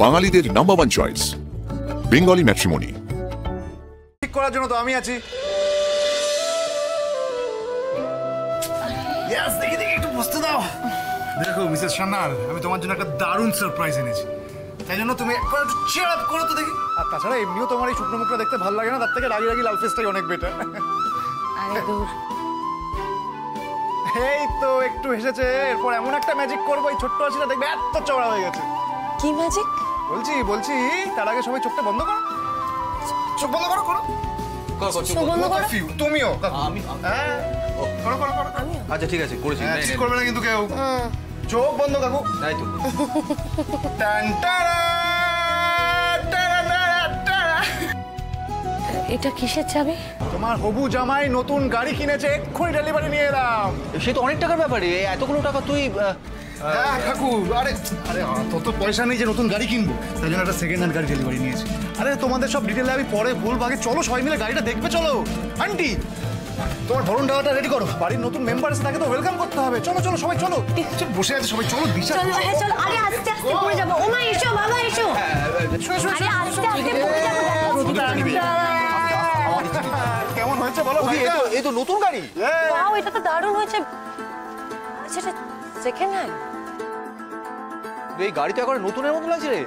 বাঙালিদের number 1 choice Bengali matrimony. ঠিক করার জন্য তো আমি আছি। ইয়েস, দেখি দেখি একটু বসতে দাও। দেখো মিসেস সান্যাল, আমি তোমার জন্য একটা দারুণ সারপ্রাইজ এনেছি, তাই জন্য তুমি একবার একটু চিয়ার আপ করো তো দেখি। আর তাছাড়া এমনিও তোমার এই শুকনো মুখটা দেখতে ভালো লাগে না, তার থেকে রাগি রাগি লাল ফেসটাই অনেক বেটার। আরে দূর, এই তো একটু হেসেছে, এরপর এমন একটা ম্যাজিক করবো এই ছোট্ট হাসিটা দেখবে এত চওড়া হয়ে গেছে। কি ম্যাজিক? বলছি তার আগে সবাই চোখটা বন্ধ করো। চোখ বন্ধ করো করো চোখ বন্ধ করো। তুমিও আমি করো করো করো। আচ্ছা ঠিক আছে করেছি। ঠিক করবে না কিন্তু কেউ। চোখ বন্ধ কাকু। তাই তো। টান টারা টারা টারা। এটা কিসের চাবি? তোমার হবু জামাই নতুন গাড়ি কিনেছে, এক্ষুনি ডেলিভারি নিয়ে এলাম। সে তো অনেক টাকার ব্যাপারে, এতগুলো টাকা তুই। হ্যাঁ কাকু, আরে আরে তত পয়সা নেই যে নতুন গাড়ি কিনবো, তাই জন্য একটা সেকেন্ড হ্যান্ড গাড়ি ডেলিভারি নিয়েছি। আরে তোমাদের সব ডিটেলে আমি পরে বলবো, আগে চলো সবাই মিলে গাড়িটা দেখবে। চলো আন্টি, তোমার ভরণ ডালাটা রেডি করো, বাড়ির নতুন মেম্বার এসে তাকে তো ওয়েলকাম করতে হবে। চলো চলো সবাই চলো, বসে আছে সবাই, চলো বিশ্বাস। চলো হ্যাঁ চলো, আরে আস্তে আস্তে পড়ে যাবো। ওমা এসো, বাবা এসো। আরে আস্তে আস্তে পড়ে যাবো। কেমন হয়েছে বলো? এই তো নতুন গাড়ি। ওয়াও, এটা তো দারুণ হয়েছে। সেটা সেকেন্ড হ্যান্ড। এই গাড়ি তো একবার নতুনের মতো লাগছে রে।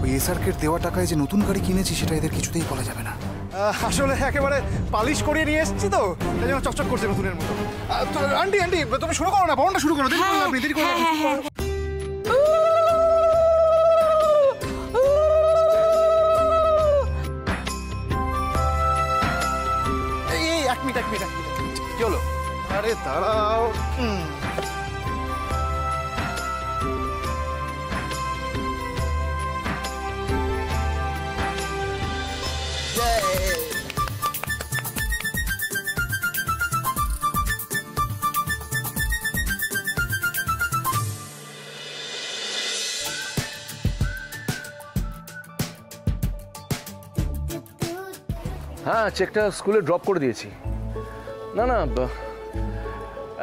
ওই এসআরকে দেওয়া টাকায় যে নতুন গাড়ি কিনেছি সেটা এদের কিছুতেই বলা যাবে না। আসলে একেবারে পালিশ করিয়ে নিয়ে এসেছি তো, তাই জন্য চকচক করছে নতুনের মতো। আন্টি আন্টি তুমি শুরু করো না, বরণটা শুরু করো। দেরি করো আপনি, দেরি করো। এই এক মিনিট কি হলো? আরে দাঁড়াও। হ্যাঁ, চেকটা স্কুলে ড্রপ করে দিয়েছি। না না,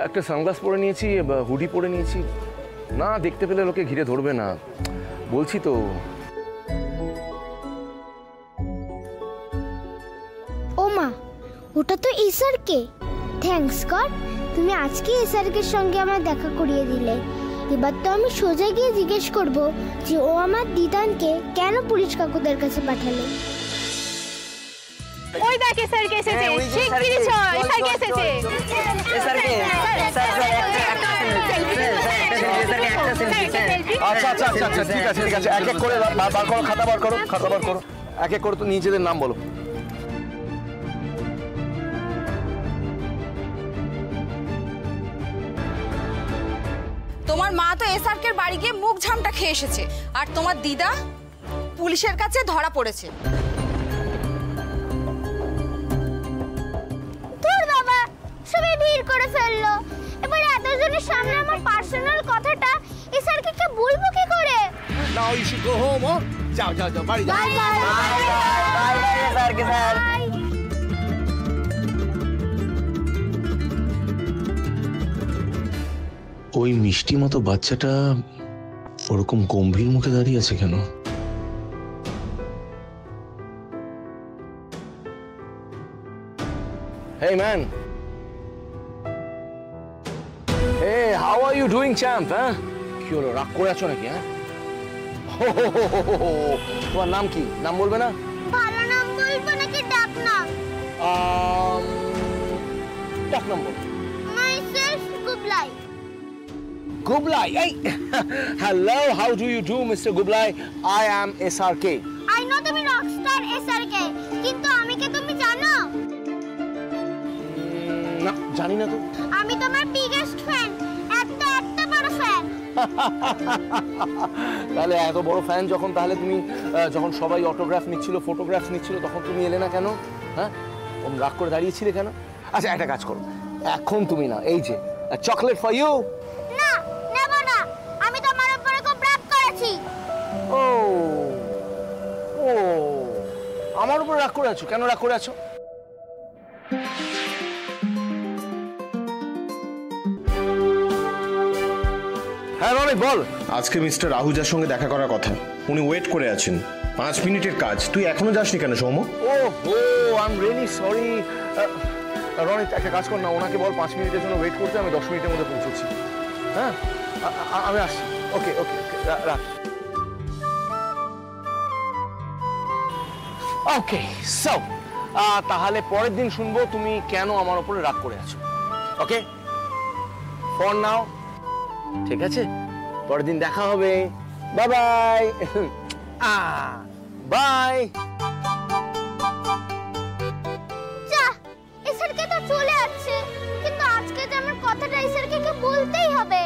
একটা সানগ্লাস পরে নিয়েছি, হুডি পরে নিয়েছি। না, দেখতে পেলে লোকে ঘিরে ধরবে না, বলছি তো। ও মা, ওটা তো এসআরকে। থ্যাঙ্কস গড, তুমি আজকে এসআরকের সঙ্গে আমার দেখা করিয়ে দিলে। এবার তো আমি সোজা গিয়ে জিজ্ঞেস করব যে ও আমার দিদানকে কেন পুলিশ কাকুদের কাছে পাঠালো। ওই দেখ এসআরকে এসেছে, শিগগিরই চল, এসআরকে এসেছে। এসআরকে আচ্ছা আচ্ছা আচ্ছা আচ্ছা, ঠিক আছে ঠিক আছে, এক এক করে বার করো, খাতা বার করো, খাতা বার করো। এক এক করে তো নিজেদের নাম বলো। তোমার মা তো এসআরকের বাড়ি গিয়ে মুখ ঝামটা খেয়ে এসেছে, আর তোমার দিদা পুলিশের কাছে ধরা পড়েছে। সবাই ভিড় করে ফেললো, এবার এতজনের সামনে আমার পার্সোনাল কথাটা এসআরকে কে বলবো কি করে? Now you should go home. যাও যাও যাও, বাড়ি যাও। Bye bye bye SRK sir. ওই মিষ্টি মতো বাচ্চাটা ওরকম গম্ভীর মুখে দাঁড়িয়ে আছে কেন? Hey man. Hey, how are you doing, champ? কি হলো, রাগ করে আছো নাকি? তোমার নাম কি? নাম বলবে না? ভালো নাম বলবো নাকি ডাক নাম? ডাক নাম বল। মাইসেলফ গুবলাই। গুবলাই? এই hello, how do you do, Mr. Gublai? I am SRK. I know তুমি রকস্টার এসআরকে, কিন্তু আমি কে তুমি জানো? না, জানি না তো। আমি তোমার বিগেস্ট ফ্যান, এত বড় ফ্যান। তাহলে এত বড় ফ্যান যখন, তাহলে তুমি যখন সবাই অটোগ্রাফ নিচ্ছিল, ফটোগ্রাফ নিচ্ছিল, তখন তুমি এলে না কেন? হ্যাঁ, ওম রাগ করে দাঁড়িয়েছিলে কেন? আচ্ছা একটা কাজ করো, এখন তুমি না, এই যে চকলেট ফর ইউ। না, নেব না, আমি তোমার উপরে খুব রাগ করেছি। ও ও, আমার উপর রাগ করে আছো? কেন রাগ করে আছো? হ্যাঁ রনি, রনিত বল। আজকে মিস্টার আহুজার সঙ্গে দেখা করার কথা, উনি ওয়েট করে আছেন। 5 মিনিটের কাজ, তুই এখনো যাসনি কেন Soumya? Oh I am really sorry. Ronit একটা কাজ কর না, ওনাকে বল 5 মিনিটের জন্য ওয়েট করতে, আমি 10 মিনিটের মধ্যে পৌঁছচ্ছি। হ্যাঁ আমি আসছি। ওকে ওকে রাখ। ওকে সো তাহলে পরের দিন শুনবো তুমি কেন আমার উপরে রাগ করে আছো। ওকে ফোন নাও, ঠিক আছে? পরের দিন দেখা হবে। By bye. বাই। যা, এসআরকে তো চলে যাচ্ছে, কিন্তু আজকে যে আমার কথাটা এসআরকে বলতেই হবে।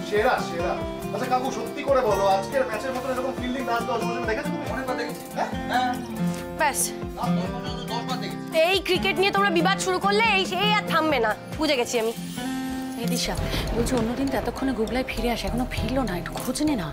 সেরা সেরা। আচ্ছা কাকু সত্যি করে বলো, আজকের ম্যাচের মতো এরকম ফিল্ডিং 10-10 বছর দেখেছো তুমি? অনেকবার দেখেছি। হ্যাঁ ব্যাস, এই ক্রিকেট নিয়ে তোমরা বিবাদ শুরু করলে এই আর থামবে না, বুঝে গেছি আমি। এই দিশা বলছি, অন্যদিন তো এতক্ষণে গুগলায় ফিরে আসে, এখনো ফিরলো না, একটু খোঁজ নে না।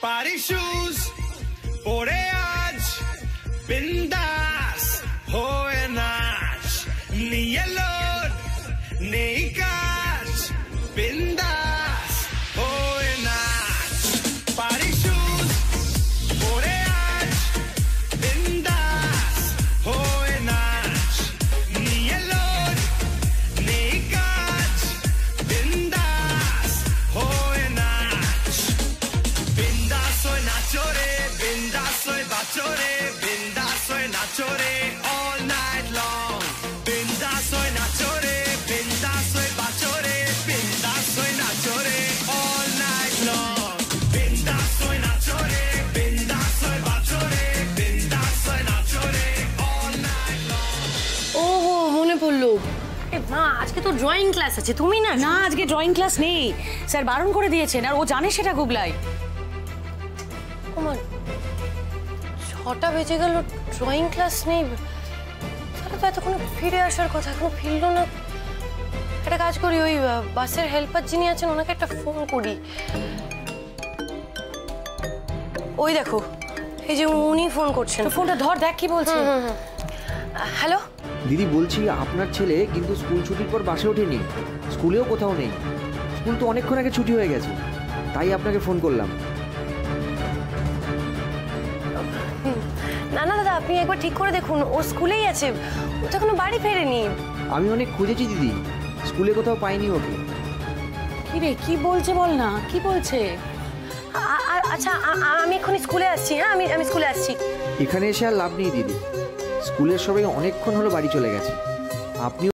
Party shoes, pore aaj, bindas, hoye naach, niye load, nei kaach, bindas, hoye naach. Party shoes, pore aaj, bindas, hoye naach, niye load, nei kaach, bindas, hoye naach. Bindas soy nacho re, bindas soy bacho re, bindas soy nacho re, all night long. Bindas soy nacho re, bindas soy bacho re, bindas soy nacho re, all night long. Bindas soy nacho re, bindas soy bacho re, bindas soy nacho re, all night long. ও মনে পড়লো, মা আজকে তো drawing class আছে, তুমি না? না, আজকে ড্রয়িং ক্লাস নেই, স্যার বারণ করে দিয়েছেন, আর ও জানে সেটা গুগলায়। আমার 6টা বেজে গেল, ড্রয়িং ক্লাস নেই, তাহলে তো এতক্ষণ ফিরে আসার কথা, এখনো ফিরলো না। একটা কাজ করি, ওই বাসের হেল্পার যিনি আছেন ওনাকে একটা ফোন করি। ওই দেখো, এই যে উনি ফোন করছেন। ফোনটা ধর, দেখ কি বলছে। হ্যালো দিদি, বলছি আপনার ছেলে কিন্তু স্কুল ছুটির পর বাসে ওঠেনি, স্কুলেও কোথাও নেই। স্কুল তো অনেকক্ষণ আগে ছুটি হয়ে গেছে, তাই আপনাকে ফোন করলাম। না না দাদা, আপনি একবার ঠিক করে দেখুন, ও স্কুলেই আছে, ও তো এখনো বাড়ি ফেরেনি। আমি অনেক খুঁজেছি দিদি, স্কুলে কোথাও পাইনি ওকে। কি রে, কি বলছে বল না, কি বলছে? আচ্ছা আমি এক্ষুনি স্কুলে আসছি। হ্যাঁ আমি স্কুলে আসছি। এখানে এসে আর লাভ নেই দিদি, স্কুলের সবাই অনেকক্ষণ হলো বাড়ি চলে গেছে, আপনিও